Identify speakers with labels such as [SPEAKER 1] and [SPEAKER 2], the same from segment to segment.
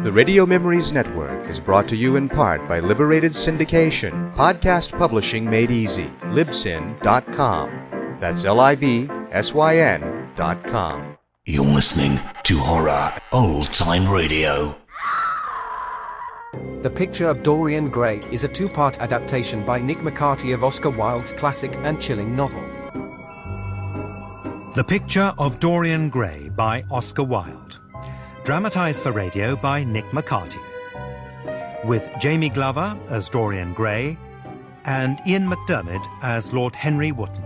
[SPEAKER 1] The Radio Memories Network is brought to you in part by Liberated Syndication, podcast publishing made easy, libsyn.com. That's libsyn.com.
[SPEAKER 2] You're listening to Horror Old Time Radio.
[SPEAKER 3] The Picture of Dorian Gray is a two-part adaptation by Nick McCarty of Oscar Wilde's classic and chilling novel.
[SPEAKER 4] The Picture of Dorian Gray by Oscar Wilde. Dramatised for radio by Nick McCarty. With Jamie Glover as Dorian Gray and Ian McDermott as Lord Henry Wotton.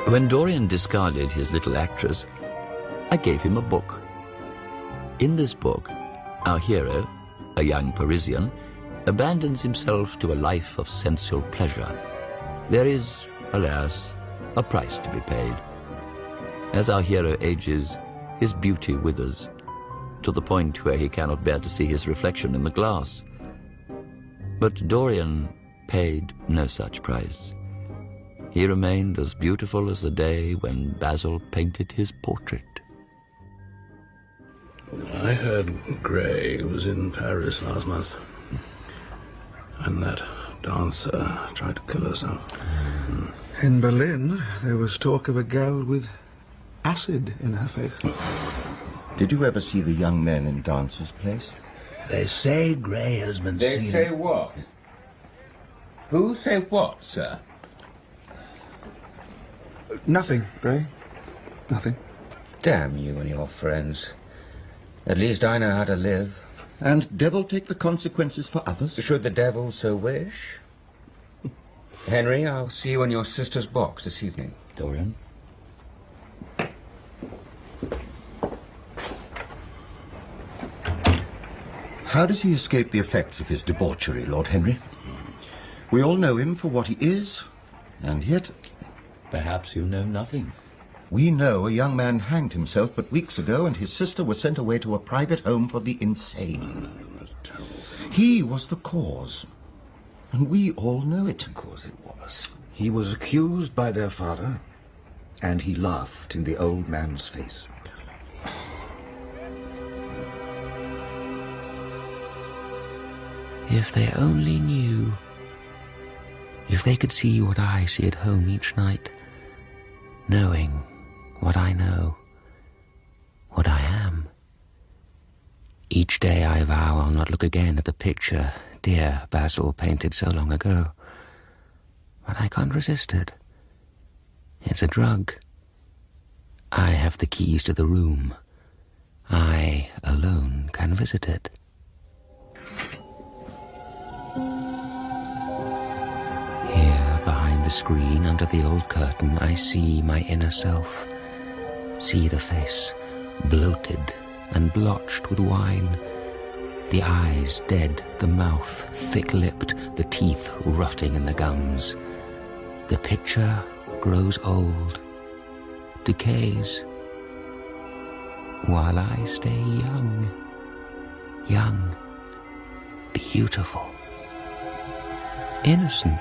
[SPEAKER 5] When Dorian discarded his little actress, I gave him a book. In this book, our hero, a young Parisian, abandons himself to a life of sensual pleasure. There is, alas, a price to be paid. As our hero ages, his beauty withers, to the point where he cannot bear to see his reflection in the glass. But Dorian paid no such price. He remained as beautiful as the day when Basil painted his portrait.
[SPEAKER 6] I heard Gray was in Paris last month, and that dancer tried to kill herself.
[SPEAKER 7] In Berlin, there was talk of a girl with acid in her face.
[SPEAKER 8] Did you ever see the young men in Dancer's Place?
[SPEAKER 2] They say Gray has been seen...
[SPEAKER 9] They say what? Who say what, sir?
[SPEAKER 7] Nothing, Gray. Nothing.
[SPEAKER 9] Damn you and your friends. At least I know how to live.
[SPEAKER 8] And devil take the consequences for others?
[SPEAKER 9] Should the devil so wish. Henry, I'll see you in your sister's box this evening.
[SPEAKER 5] Dorian?
[SPEAKER 8] How does he escape the effects of his debauchery, Lord Henry? We all know him for what he is, and yet...
[SPEAKER 5] Perhaps you know nothing.
[SPEAKER 8] We know a young man hanged himself but weeks ago, and his sister was sent away to a private home for the insane. He was the cause, and we all know it.
[SPEAKER 2] Of course it was. He was accused by their father, and he laughed in the old man's face.
[SPEAKER 10] If they only knew. If they could see what I see at home each night, knowing what I know, what I am. Each day I vow I'll not look again at the picture dear Basil painted so long ago. But I can't resist it. It's a drug. I have the keys to the room. I alone can visit it. Here, behind the screen, under the old curtain, I see my inner self. See the face, bloated and blotched with wine. The eyes dead, the mouth thick-lipped, the teeth rotting in the gums. The picture grows old, decays, while I stay young. Young, beautiful, innocent.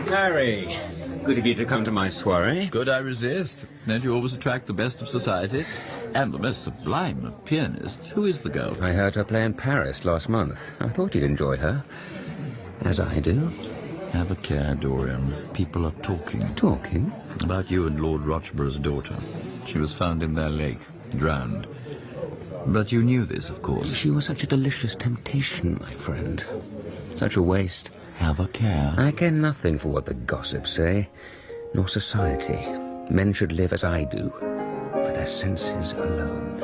[SPEAKER 9] Harry, good of you to come to my soiree.
[SPEAKER 5] Could I resist? Don't you always attract the best of society? And the most sublime of pianists. Who is the girl?
[SPEAKER 9] I heard her play in Paris last month. I thought you'd enjoy her. As I do.
[SPEAKER 5] Have a care, Dorian. People are talking.
[SPEAKER 9] Talking?
[SPEAKER 5] About you and Lord Rochborough's daughter. She was found in their lake, drowned. But you knew this, of course.
[SPEAKER 10] She was such a delicious temptation, my friend. Such a waste.
[SPEAKER 5] Have a care.
[SPEAKER 9] I care nothing for what the gossips say, nor society. Men should live as I do, for their senses alone.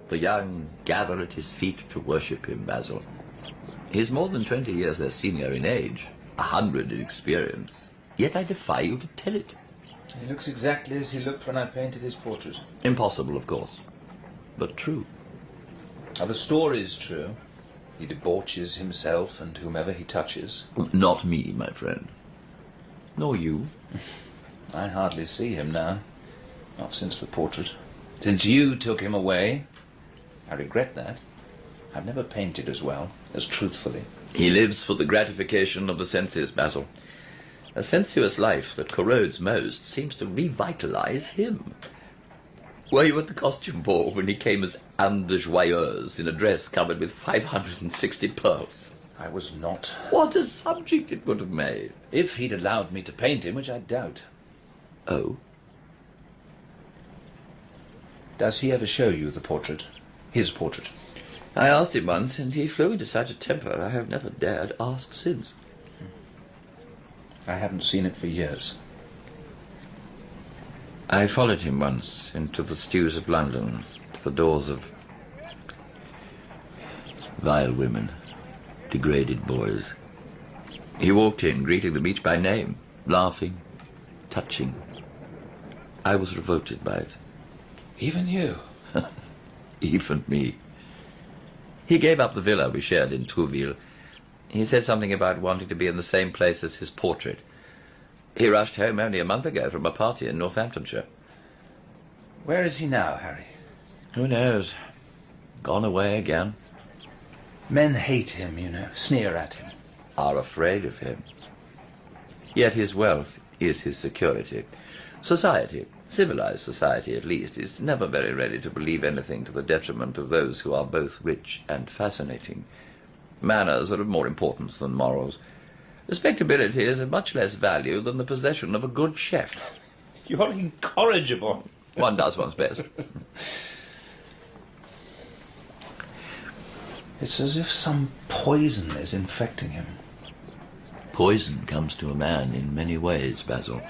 [SPEAKER 5] The young gather at his feet to worship him, Basil. He's more than 20 years their senior in age, 100 in experience. Yet I defy you to tell it.
[SPEAKER 11] He looks exactly as he looked when I painted his portrait.
[SPEAKER 5] Impossible, of course, but true.
[SPEAKER 11] Now, the story's true. He debauches himself and whomever he touches.
[SPEAKER 5] Not me, my friend. Nor you.
[SPEAKER 11] I hardly see him now. Not since the portrait. Since you took him away. I regret that. I've never painted as well, as truthfully.
[SPEAKER 5] He lives for the gratification of the senses, Basil. A sensuous life that corrodes most seems to revitalize him. Were you at the costume ball when he came as Anne de Joyeuse in a dress covered with 560 pearls?
[SPEAKER 11] I was not.
[SPEAKER 5] What a subject it would have made.
[SPEAKER 11] If he'd allowed me to paint him, which I doubt.
[SPEAKER 5] Oh?
[SPEAKER 11] Does he ever show you the portrait? His portrait?
[SPEAKER 5] I asked him once, and he flew into such a temper I have never dared ask since.
[SPEAKER 11] I haven't seen it for years.
[SPEAKER 5] I followed him once into the stews of London, to the doors of vile women, degraded boys. He walked in, greeting them each by name, laughing, touching. I was revolted by it.
[SPEAKER 11] Even you?
[SPEAKER 5] Even me. He gave up the villa we shared in Trouville. He said something about wanting to be in the same place as his portrait. He rushed home only a month ago from a party in Northamptonshire.
[SPEAKER 11] Where is he now, Harry?
[SPEAKER 5] Who knows? Gone away again.
[SPEAKER 11] Men hate him, you know, sneer at him.
[SPEAKER 5] Are afraid of him. Yet his wealth is his security. Society, civilized society at least, is never very ready to believe anything to the detriment of those who are both rich and fascinating. Manners are of more importance than morals. Respectability is of much less value than the possession of a good chef.
[SPEAKER 11] You're incorrigible.
[SPEAKER 5] One does one's best.
[SPEAKER 11] It's as if some poison is infecting him.
[SPEAKER 5] Poison comes to a man in many ways, Basil.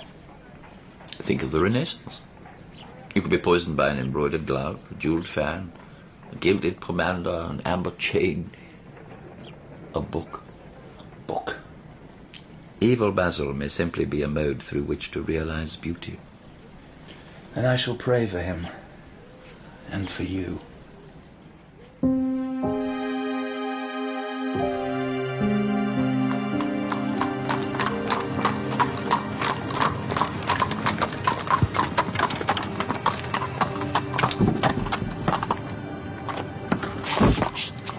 [SPEAKER 5] Think of the Renaissance. You could be poisoned by an embroidered glove, a jewelled fan, a gilded pomander, an amber chain, a book.
[SPEAKER 11] Book?
[SPEAKER 5] Evil, Basil, may simply be a mode through which to realize beauty.
[SPEAKER 11] And I shall pray for him. And for you.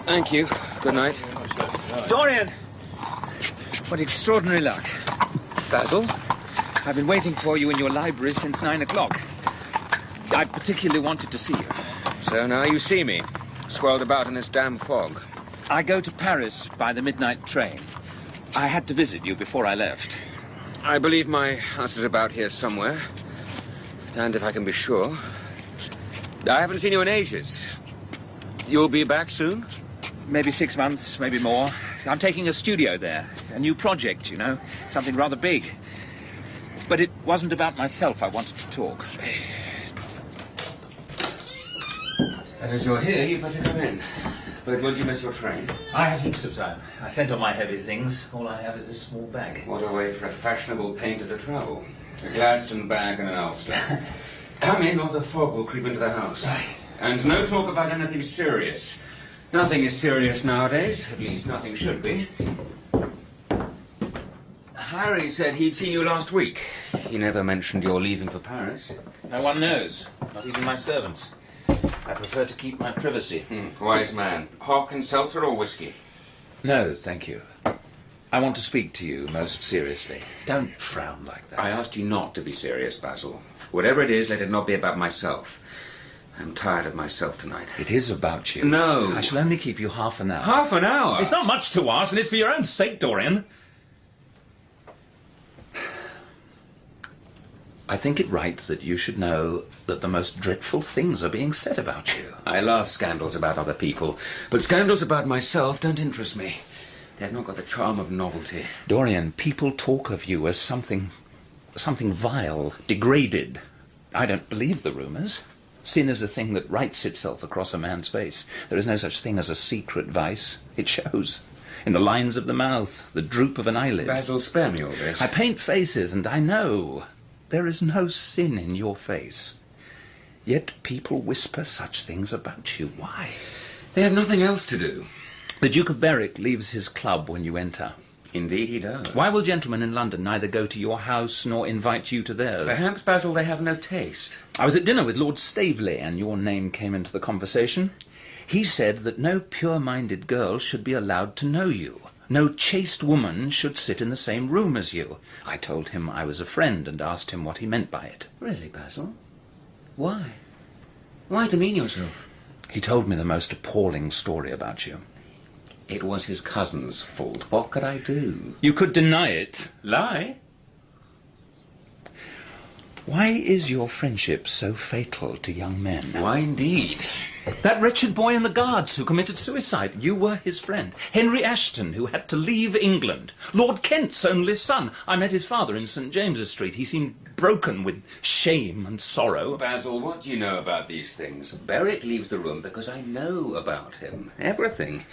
[SPEAKER 9] Thank you. Good night.
[SPEAKER 12] Dorian! What extraordinary luck.
[SPEAKER 9] Basil?
[SPEAKER 12] I've been waiting for you in your library since 9 o'clock. I particularly wanted to see you.
[SPEAKER 9] So now you see me, swirled about in this damn fog.
[SPEAKER 12] I go to Paris by the midnight train. I had to visit you before I left.
[SPEAKER 9] I believe my house is about here somewhere. And if I can be sure. I haven't seen you in ages. You'll be back soon?
[SPEAKER 12] Maybe 6 months, maybe more. I'm taking a studio there. A new project, you know. Something rather big. But it wasn't about myself I wanted to talk.
[SPEAKER 9] And as you're here, you better come in. But won't you miss your train?
[SPEAKER 12] I have heaps of time. I sent all my heavy things. All I have is this small bag.
[SPEAKER 9] What a way for a fashionable painter to travel. A Gladstone bag and an ulster. Come in or the fog will creep into the house.
[SPEAKER 12] Right.
[SPEAKER 9] And no talk about anything serious. Nothing is serious nowadays. At least nothing should be. Harry said he'd seen you last week. He never mentioned your leaving for Paris.
[SPEAKER 12] No one knows. Not even my servants. I prefer to keep my privacy.
[SPEAKER 9] Wise man. Hock and seltzer or whiskey?
[SPEAKER 12] No, thank you. I want to speak to you most seriously. Don't frown like that.
[SPEAKER 9] I asked you not to be serious, Basil. Whatever it is, let it not be about myself. I'm tired of myself tonight.
[SPEAKER 12] It is about you.
[SPEAKER 9] No.
[SPEAKER 12] I shall only keep you half an hour.
[SPEAKER 9] Half an hour?
[SPEAKER 12] It's not much to ask, and it's for your own sake, Dorian. I think it right that you should know that the most dreadful things are being said about you.
[SPEAKER 9] I love scandals about other people, but scandals about myself don't interest me. They've not got the charm of novelty.
[SPEAKER 12] Dorian, people talk of you as something vile, degraded. I don't believe the rumours.
[SPEAKER 11] Sin is a thing that writes itself across a man's face. There is no such thing as a secret vice. It shows. In the lines of the mouth, the droop of an eyelid.
[SPEAKER 9] Basil, spare me all this.
[SPEAKER 11] I paint faces, and I know there is no sin in your face. Yet people whisper such things about you. Why?
[SPEAKER 9] They have nothing else to do.
[SPEAKER 11] The Duke of Berwick leaves his club when you enter.
[SPEAKER 9] Indeed he does.
[SPEAKER 11] Why will gentlemen in London neither go to your house nor invite you to theirs?
[SPEAKER 9] Perhaps, Basil, they have no taste.
[SPEAKER 11] I was at dinner with Lord Staveley, and your name came into the conversation. He said that no pure-minded girl should be allowed to know you. No chaste woman should sit in the same room as you. I told him I was a friend and asked him what he meant by it.
[SPEAKER 9] Really, Basil? Why? Why demean yourself?
[SPEAKER 11] He told me the most appalling story about you.
[SPEAKER 9] It was his cousin's fault. What could I do?
[SPEAKER 11] You could deny it.
[SPEAKER 9] Lie?
[SPEAKER 11] Why is your friendship so fatal to young men?
[SPEAKER 9] Why indeed?
[SPEAKER 11] That wretched boy in the Guards who committed suicide, you were his friend. Henry Ashton, who had to leave England. Lord Kent's only son. I met his father in St. James's Street. He seemed broken with shame and sorrow.
[SPEAKER 9] Basil, what do you know about these things? Berwick leaves the room because I know about him. Everything.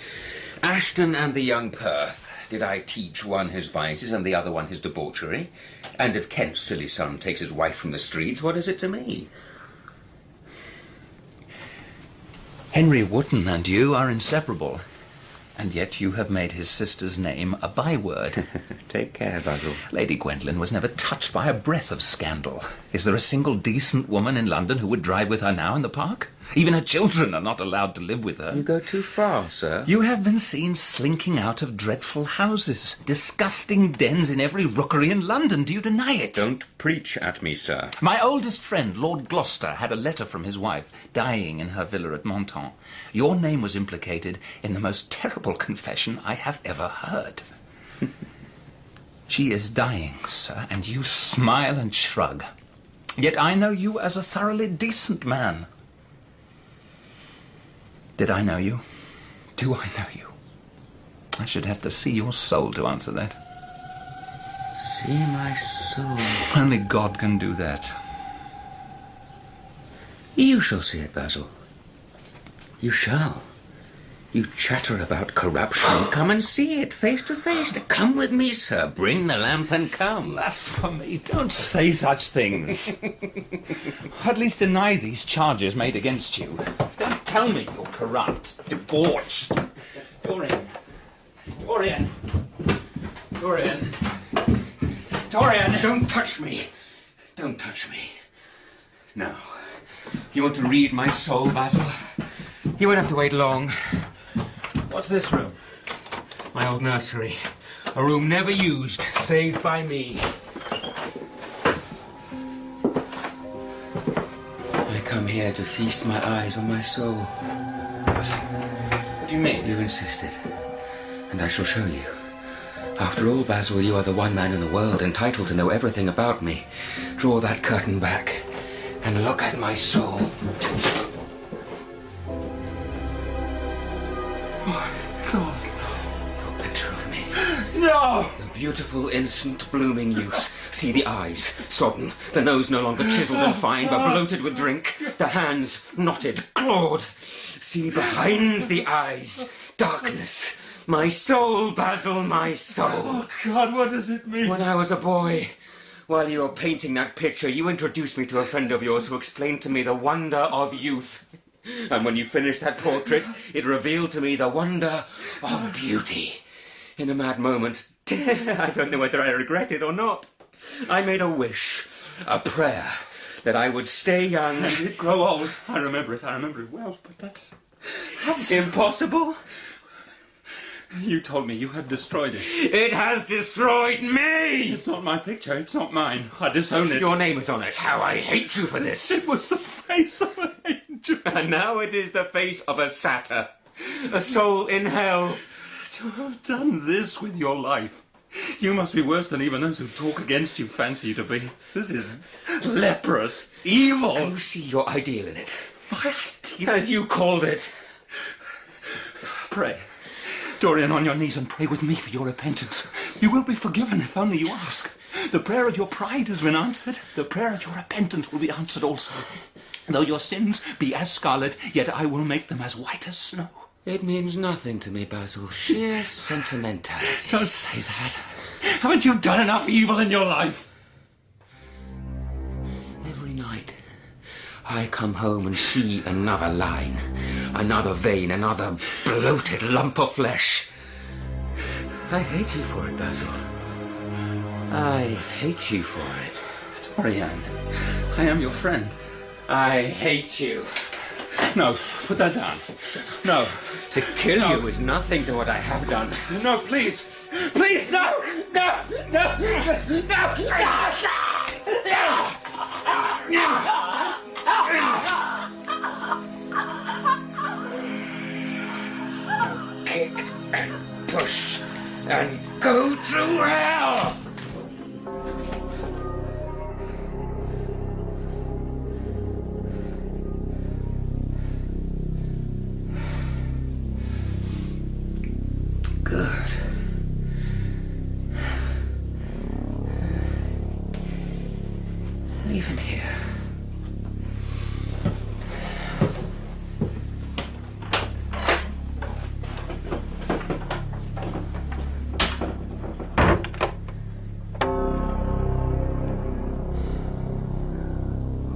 [SPEAKER 9] Ashton and the young Perth. Did I teach one his vices and the other one his debauchery? And if Kent's silly son takes his wife from the streets, what is it to me?
[SPEAKER 11] Henry Wotton and you are inseparable, and yet you have made his sister's name a byword.
[SPEAKER 9] Take care, Basil.
[SPEAKER 11] Lady Gwendolen was never touched by a breath of scandal. Is there a single decent woman in London who would drive with her now in the park? Even her children are not allowed to live with her.
[SPEAKER 9] You go too far, sir.
[SPEAKER 11] You have been seen slinking out of dreadful houses, disgusting dens in every rookery in London. Do you deny it?
[SPEAKER 9] Don't preach at me, sir.
[SPEAKER 11] My oldest friend, Lord Gloucester, had a letter from his wife, dying in her villa at Monton. Your name was implicated in the most terrible confession I have ever heard. She is dying, sir, and you smile and shrug. Yet I know you as a thoroughly decent man. Did I know you? Do I know you? I should have to see your soul to answer that.
[SPEAKER 9] See my soul?
[SPEAKER 11] Only God can do that.
[SPEAKER 9] You shall see it, Basil. You shall. You chatter about corruption. Come and see it face to face. Come with me, sir. Bring the lamp and come.
[SPEAKER 11] Blasphemy! Don't say such things. At least deny these charges made against you. Don't tell me you're corrupt, debauched. Dorian. Dorian. Dorian. Dorian!
[SPEAKER 9] Don't touch me. Don't touch me. Now, you want to read my soul, Basil? You won't have to wait long.
[SPEAKER 11] What's this room?
[SPEAKER 9] My old nursery. A room never used, saved by me. I come here to feast my eyes on my soul.
[SPEAKER 11] What do you mean?
[SPEAKER 9] You insisted, and I shall show you. After all, Basil, you are the one man in the world entitled to know everything about me. Draw that curtain back and look at my soul.
[SPEAKER 11] God,
[SPEAKER 9] Your picture of me.
[SPEAKER 11] no!
[SPEAKER 9] The beautiful, innocent, blooming youth. See the eyes, sodden, the nose no longer chiseled and fine, but bloated with drink, the hands knotted, clawed. See behind the eyes, darkness. My soul, Basil, my soul.
[SPEAKER 11] Oh, God, what does it mean?
[SPEAKER 9] When I was a boy, while you were painting that picture, you introduced me to a friend of yours who explained to me the wonder of youth. And when you finished that portrait, it revealed to me the wonder of beauty. In a mad moment, I don't know whether I regret it or not, I made a wish, a prayer, that I would stay young and grow old.
[SPEAKER 11] I remember it well, but that's
[SPEAKER 9] impossible.
[SPEAKER 11] You told me you had destroyed it.
[SPEAKER 9] It has destroyed me!
[SPEAKER 11] It's not my picture, it's not mine. I disown it.
[SPEAKER 9] Your name is on it. How I hate you for this.
[SPEAKER 11] It was the face of an angel.
[SPEAKER 9] And now it is the face of a satyr. A soul in hell.
[SPEAKER 11] To have done this with your life. You must be worse than even those who talk against you fancy you to be. This is leprous, evil.
[SPEAKER 9] You see your ideal in it.
[SPEAKER 11] My ideal?
[SPEAKER 9] As you called it.
[SPEAKER 11] Pray. Dorian, on your knees and pray with me for your repentance. You will be forgiven if only you ask. The prayer of your pride has been answered. The prayer of your repentance will be answered also.
[SPEAKER 12] Though your sins be as scarlet, yet I will make them as white as snow.
[SPEAKER 9] It means nothing to me, Basil. Sheer sentimentality.
[SPEAKER 12] Don't say that. Haven't you done enough evil in your life?
[SPEAKER 9] Every night, I come home and see another line, another vein, another bloated lump of flesh. I hate you for it, Basil. I hate you for it.
[SPEAKER 12] Dorian, I am your friend.
[SPEAKER 9] I hate you.
[SPEAKER 12] No, put that down. No.
[SPEAKER 9] To kill you is nothing to what I have done.
[SPEAKER 12] No, please. Please, no! No! No! No!
[SPEAKER 9] Kick and push and go to hell! Good. Leave him here.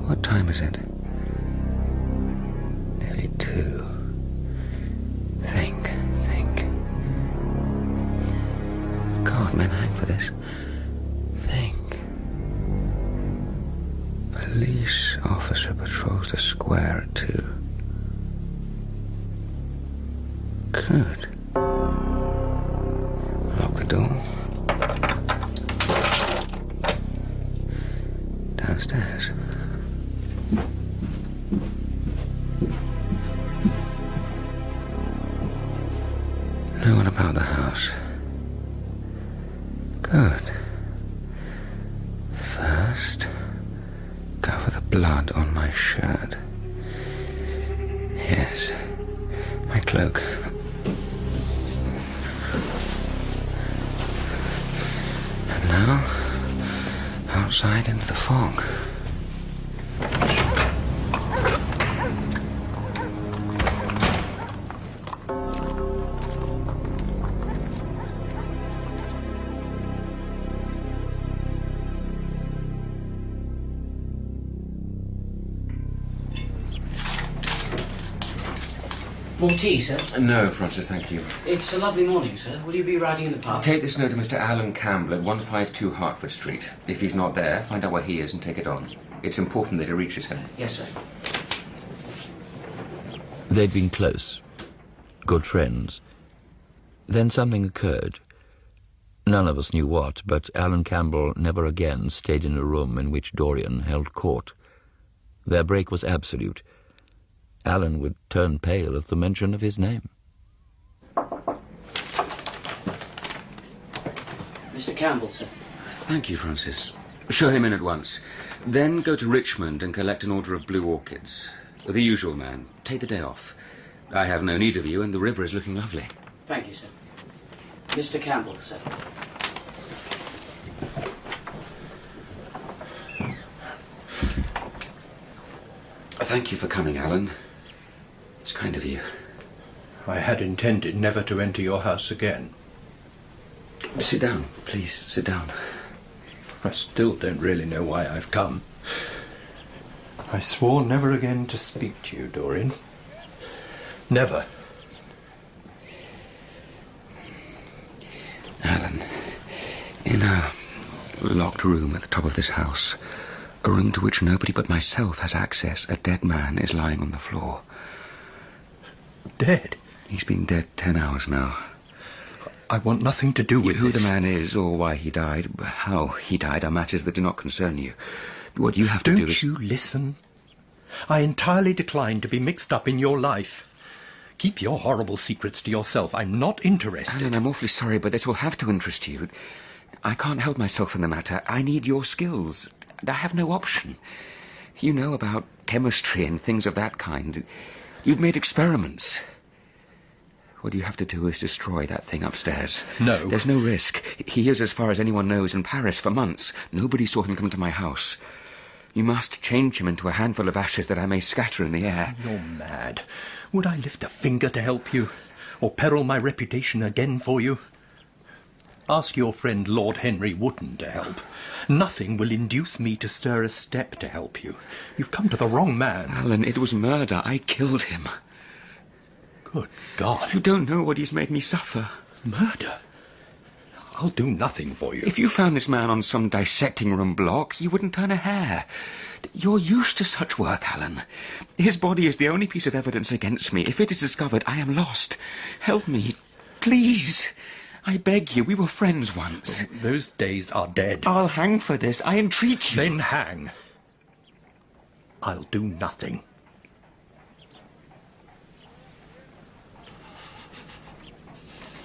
[SPEAKER 10] What time is it? Nearly 2. Think. God, men hang for this. Think. Police officer patrols the square at 2. Good. Lock the door. Downstairs. No one about the house. Good. First, cover the blood on my shirt. Yes, my cloak. And now, outside into the fog.
[SPEAKER 13] More tea, sir?
[SPEAKER 9] No, Francis, thank you.
[SPEAKER 13] It's a lovely morning, sir. Will you be riding in the park?
[SPEAKER 9] Take this note to Mr. Alan Campbell at 152 Hertford Street. If he's not there, find out where he is and take it on. It's important that he reaches him.
[SPEAKER 13] Yes, sir.
[SPEAKER 5] They'd been close, good friends. Then something occurred. None of us knew what, but Alan Campbell never again stayed in a room in which Dorian held court. Their break was absolute. Alan would turn pale at the mention of his name.
[SPEAKER 13] Mr. Campbell, sir.
[SPEAKER 9] Thank you, Francis. Show him in at once. Then go to Richmond and collect an order of blue orchids. The usual man. Take the day off. I have no need of you, and the river is looking lovely.
[SPEAKER 13] Thank you, sir. Mr. Campbell, sir.
[SPEAKER 9] Thank you for coming, Alan. It's kind of you.
[SPEAKER 14] I had intended never to enter your house again.
[SPEAKER 9] Sit down, please, sit down.
[SPEAKER 14] I still don't really know why I've come. I swore never again to speak to you, Dorian. Never.
[SPEAKER 9] Alan, in a locked room at the top of this house, a room to which nobody but myself has access, a dead man is lying on the floor.
[SPEAKER 14] Dead?
[SPEAKER 9] He's been dead 10 hours now.
[SPEAKER 14] I want nothing to do with
[SPEAKER 9] who
[SPEAKER 14] this.
[SPEAKER 9] the man is or why he died, how he died, are matters that do not concern you. What you have to do is...
[SPEAKER 14] Don't you listen? I entirely decline to be mixed up in your life. Keep your horrible secrets to yourself. I'm not interested.
[SPEAKER 9] Alan, I'm awfully sorry, but this will have to interest you. I can't help myself in the matter. I need your skills. I have no option. You know about chemistry and things of that kind. You've made experiments. What you have to do is destroy that thing upstairs.
[SPEAKER 14] No.
[SPEAKER 9] There's no risk. He is, as far as anyone knows, in Paris for months. Nobody saw him come to my house. You must change him into a handful of ashes that I may scatter in the air.
[SPEAKER 14] You're mad. Would I lift a finger to help you? Or peril my reputation again for you? Ask your friend Lord Henry Wotton to help. Nothing will induce me to stir a step to help you. You've come to the wrong man.
[SPEAKER 9] Alan, it was murder. I killed him.
[SPEAKER 14] Good God.
[SPEAKER 9] You don't know what he's made me suffer.
[SPEAKER 14] Murder? I'll do nothing for you.
[SPEAKER 9] If you found this man on some dissecting room block, you wouldn't turn a hair. You're used to such work, Alan. His body is the only piece of evidence against me. If it is discovered, I am lost. Help me, please. I beg you, we were friends once.
[SPEAKER 14] Those days are dead.
[SPEAKER 9] I'll hang for this, I entreat you.
[SPEAKER 14] Then hang. I'll do nothing.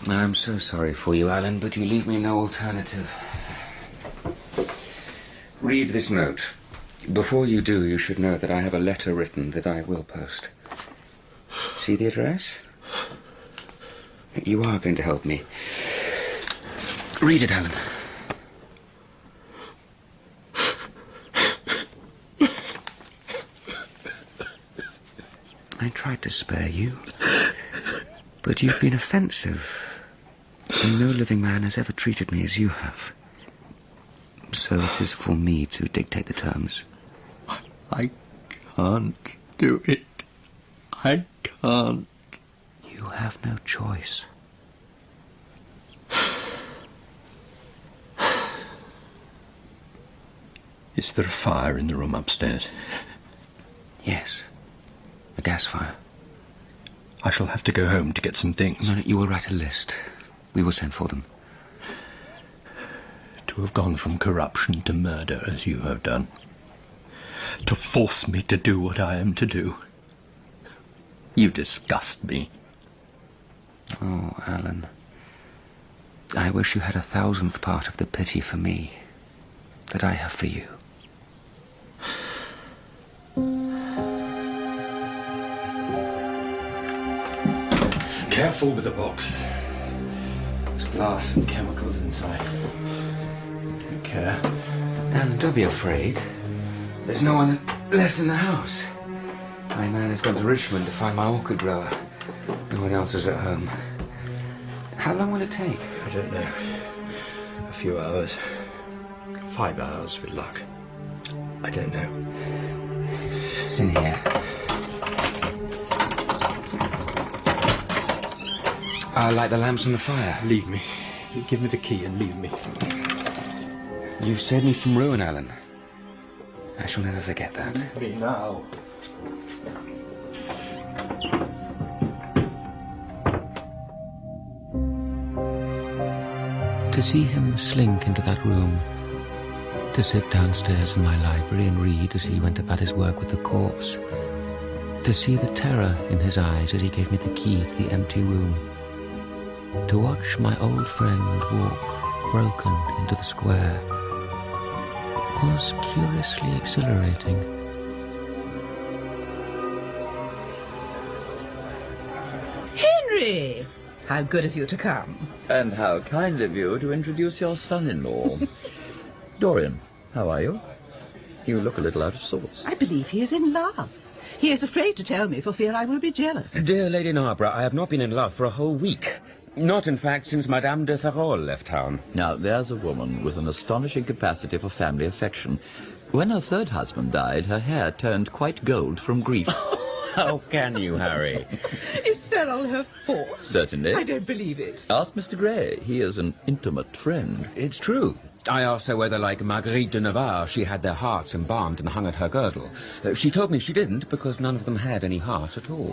[SPEAKER 9] I'm so sorry for you, Alan, but you leave me no alternative. Read this note. Before you do, you should know that I have a letter written that I will post. See the address? You are going to help me. Read it, Alan. I tried to spare you, but you've been offensive, and no living man has ever treated me as you have. So it is for me to dictate the terms.
[SPEAKER 14] I can't do it. I can't.
[SPEAKER 9] You have no choice.
[SPEAKER 14] Is there a fire in the room upstairs?
[SPEAKER 9] Yes. A gas fire.
[SPEAKER 14] I shall have to go home to get some things.
[SPEAKER 9] No, you will write a list. We will send for them.
[SPEAKER 14] To have gone from corruption to murder as you have done. To force me to do what I am to do. You disgust me.
[SPEAKER 9] Oh, Alan. I wish you had 1,000th part of the pity for me that I have for you.
[SPEAKER 14] Careful with the box. There's glass and chemicals inside. Take care.
[SPEAKER 9] And don't be afraid. There's no one left in the house. My man has gone to Richmond to find my orchid grower. No one else is at home. How long will it take?
[SPEAKER 14] I don't know. A few hours. 5 hours with luck. I don't know.
[SPEAKER 9] It's in here. I'll light the lamps on the fire.
[SPEAKER 14] Leave me. You give me the key and leave me.
[SPEAKER 9] You've saved me from ruin, Alan. I shall never forget that.
[SPEAKER 14] Leave me now.
[SPEAKER 10] To see him slink into that room, to sit downstairs in my library and read as he went about his work with the corpse, to see the terror in his eyes as he gave me the key to the empty room, to watch my old friend walk broken into the square was curiously exhilarating.
[SPEAKER 15] Henry! How good of you to come.
[SPEAKER 5] And how kind of you to introduce your son-in-law. Dorian, how are you? You look a little out of sorts.
[SPEAKER 15] I believe he is in love. He is afraid to tell me for fear I will be jealous.
[SPEAKER 9] Dear Lady Narborough, I have not been in love for a whole week. Not, in fact, since Madame de Ferrol left town.
[SPEAKER 5] Now, there's a woman with an astonishing capacity for family affection. When her third husband died, her hair turned quite gold from grief.
[SPEAKER 9] How can you, Harry?
[SPEAKER 15] Is Ferrol her fault?
[SPEAKER 5] Certainly.
[SPEAKER 15] I don't believe it.
[SPEAKER 5] Ask Mr. Gray. He is an intimate friend.
[SPEAKER 9] It's true. I asked her whether, like Marguerite de Navarre, she had their hearts embalmed and hung at her girdle. She told me she didn't, because none of them had any heart at all.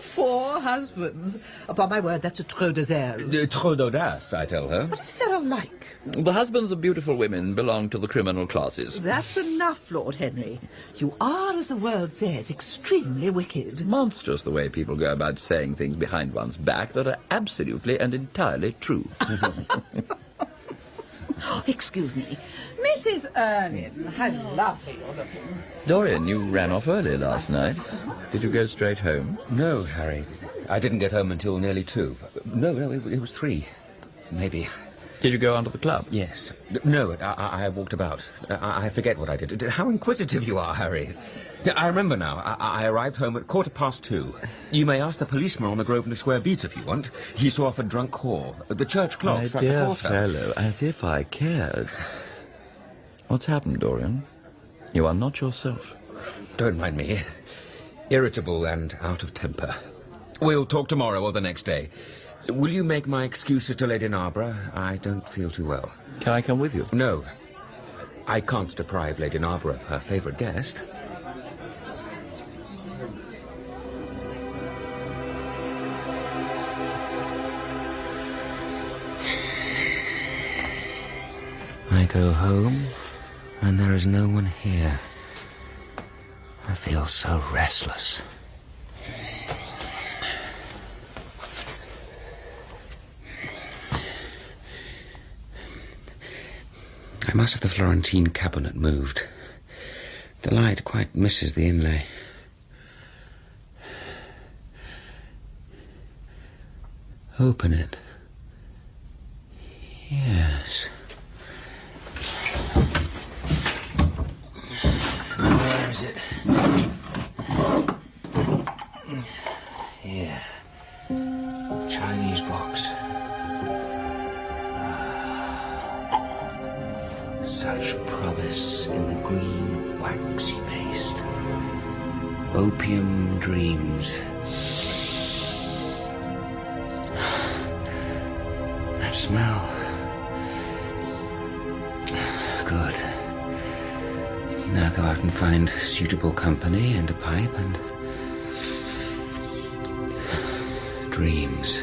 [SPEAKER 15] 4 husbands. Upon my word, that's a trop de zèle.
[SPEAKER 9] Trop d'audace, I tell her.
[SPEAKER 15] What is Ferrol like?
[SPEAKER 5] The husbands of beautiful women belong to the criminal classes.
[SPEAKER 15] That's enough, Lord Henry. You are, as the world says, extremely wicked.
[SPEAKER 5] Monstrous the way people go about saying things behind one's back that are absolutely and entirely true.
[SPEAKER 15] Excuse me. Mrs. Ernest, how lovely you're looking.
[SPEAKER 5] Dorian, you ran off early last night. Did you go straight home?
[SPEAKER 9] No, Harry. I didn't get home until nearly 2. No, it was 3. Maybe.
[SPEAKER 5] Did you go on to the club?
[SPEAKER 9] Yes. No, I walked about. I forget what I did. How inquisitive you are, Harry. I remember now. I arrived home at 2:15. You may ask the policeman on the Grosvenor Square beat if you want. He saw off a drunk whore. The church clock
[SPEAKER 5] My
[SPEAKER 9] struck the
[SPEAKER 5] dear
[SPEAKER 9] quarter.
[SPEAKER 5] fellow, as if I cared. What's happened, Dorian? You are not yourself.
[SPEAKER 9] Don't mind me. Irritable and out of temper. We'll talk tomorrow or the next day. Will you make my excuses to Lady Narborough? I don't feel too well.
[SPEAKER 5] Can I come with you?
[SPEAKER 9] No. I can't deprive Lady Narborough of her favourite guest.
[SPEAKER 10] I go home, and there is no one here. I feel so restless.
[SPEAKER 9] I must have the Florentine cabinet moved. The light quite misses the inlay. Open it. Yes. Where is it? Here. Chinese box. Such promise in the green waxy paste. Opium dreams. That smell. Good. Now go out and find suitable company and a pipe and... dreams.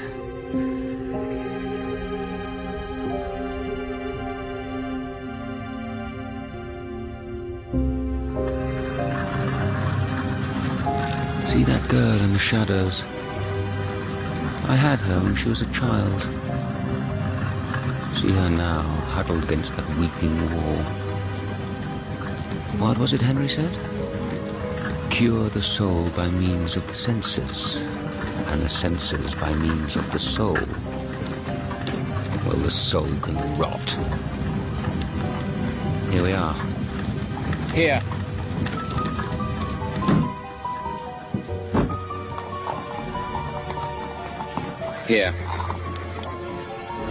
[SPEAKER 9] See that girl in the shadows? I had her when she was a child. See her now, huddled against that weeping wall. What was it Henry said? Cure the soul by means of the senses, and the senses by means of the soul. Well, the soul can rot. Here we are.
[SPEAKER 12] Here. Here.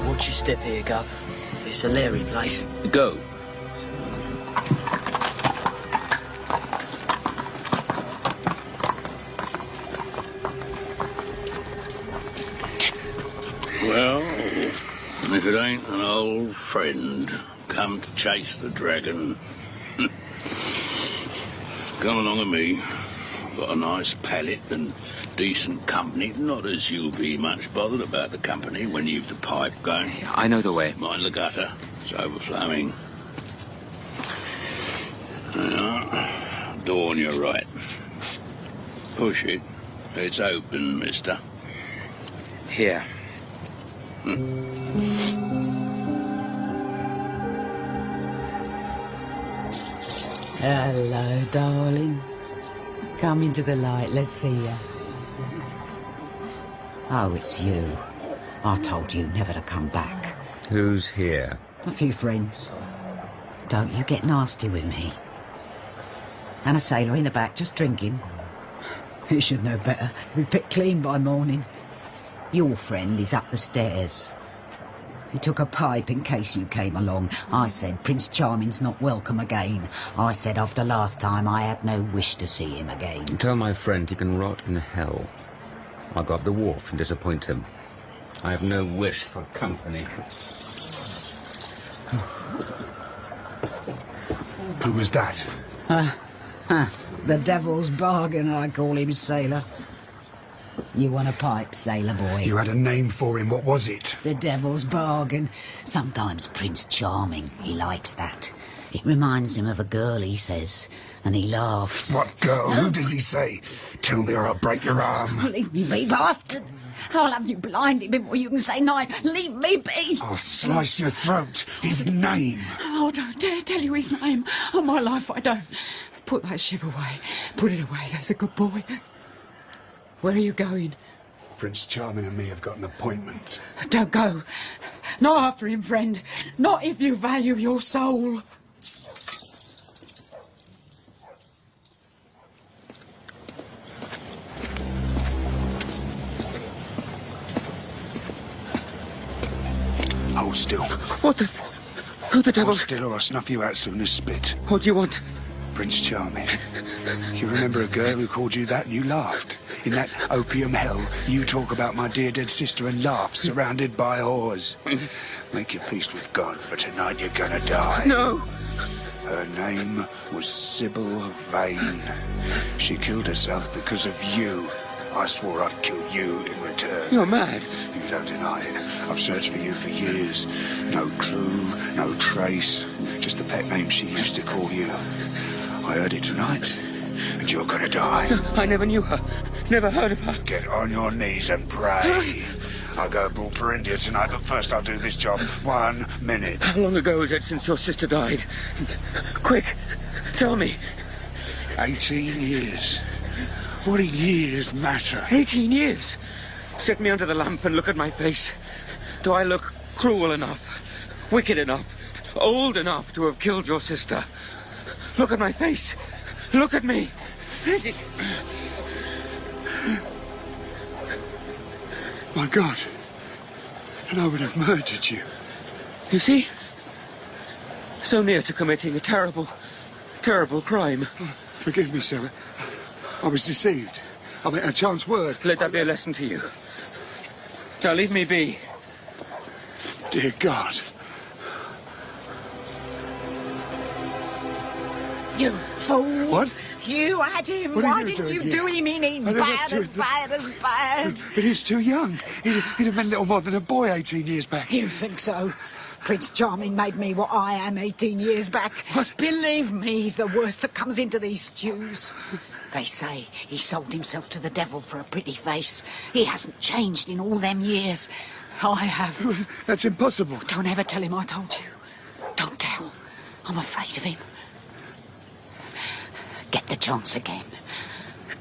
[SPEAKER 13] Watch your step here, Gov. It's a leery place.
[SPEAKER 12] Go.
[SPEAKER 6] Well, if it ain't an old friend come to chase the dragon. Come along with me. Got a nice pallet and decent company. Not as you'll be much bothered about the company when you've the pipe going.
[SPEAKER 9] I know the way.
[SPEAKER 6] Mind the gutter. It's overflowing. Now, door on your right. Push it. It's open, mister.
[SPEAKER 12] Here.
[SPEAKER 16] Hello, darling. Come into the light, let's see you. Oh, it's you. I told you never to come back.
[SPEAKER 9] Who's here?
[SPEAKER 16] A few friends. Don't you get nasty with me. And a sailor in the back just drinking. You should know better. We'll be clean by morning. Your friend is up the stairs. He took a pipe in case you came along. I said Prince Charming's not welcome again. I said after last time I had no wish to see him again.
[SPEAKER 9] Tell my friend he can rot in hell. I'll go up the wharf and disappoint him. I have no wish for company.
[SPEAKER 17] Who was that?
[SPEAKER 16] The devil's bargain, I call him, sailor. You want a pipe, sailor boy?
[SPEAKER 17] You had a name for him. What was it?
[SPEAKER 16] The devil's bargain. Sometimes Prince Charming, he likes that. It reminds him of a girl, he says, and he laughs.
[SPEAKER 17] What girl? Who does he say? Tell me or I'll break your arm.
[SPEAKER 16] Leave me be, bastard. I'll have you blinded before you can say nine. Leave me be.
[SPEAKER 17] I'll slice your throat. His name.
[SPEAKER 15] Oh, I don't dare tell you his name. On my life, I don't. Put that shiv away. Put it away. That's a good boy. Where are you going?
[SPEAKER 17] Prince Charming and me have got an appointment.
[SPEAKER 15] Don't go. Not after him, friend. Not if you value your soul.
[SPEAKER 17] Hold still.
[SPEAKER 9] What the... Who the devil...
[SPEAKER 17] Hold still or I'll snuff you out soon as spit.
[SPEAKER 9] What do you want?
[SPEAKER 17] Prince Charming. You remember a girl who called you that and you laughed? In that opium hell, you talk about my dear dead sister and laugh, surrounded by whores. Make your peace with God, for tonight you're gonna die.
[SPEAKER 9] No!
[SPEAKER 17] Her name was Sybil Vane. She killed herself because of you. I swore I'd kill you in return.
[SPEAKER 9] You're mad.
[SPEAKER 17] You don't deny it. I've searched for you for years. No clue, no trace. Just the pet name she used to call you. I heard it tonight, and you're gonna die.
[SPEAKER 9] I never knew her. Never heard of her.
[SPEAKER 17] Get on your knees and pray. I'll go abroad for India tonight, but first I'll do this job. 1 minute.
[SPEAKER 9] How long ago is it since your sister died? Quick, tell me.
[SPEAKER 17] 18 years. What do years matter?
[SPEAKER 9] 18 years? Set me under the lamp and look at my face. Do I look cruel enough, wicked enough, old enough to have killed your sister? Look at my face. Look at me.
[SPEAKER 17] My God. And I would have murdered you.
[SPEAKER 9] You see? So near to committing a terrible, terrible crime.
[SPEAKER 17] Forgive me, sir. I was deceived. I mean, a chance word.
[SPEAKER 9] Let that be a lesson to you. Now leave me be.
[SPEAKER 17] Dear God.
[SPEAKER 15] You fool!
[SPEAKER 17] What?
[SPEAKER 15] You had him.
[SPEAKER 17] What are
[SPEAKER 15] Why
[SPEAKER 17] you
[SPEAKER 15] did
[SPEAKER 17] doing
[SPEAKER 15] you
[SPEAKER 17] here?
[SPEAKER 15] do him in?
[SPEAKER 17] I never
[SPEAKER 15] Bad
[SPEAKER 17] do
[SPEAKER 15] as
[SPEAKER 17] it.
[SPEAKER 15] bad as bad.
[SPEAKER 17] But he's too young. He'd have been little more than a boy 18 years back.
[SPEAKER 15] You think so? Prince Charming made me what I am 18 years back.
[SPEAKER 17] What?
[SPEAKER 15] Believe me, he's the worst that comes into these stews. They say he sold himself to the devil for a pretty face. He hasn't changed in all them years. I have.
[SPEAKER 17] That's impossible.
[SPEAKER 15] Don't ever tell him I told you. Don't tell. I'm afraid of him. Get the chance again.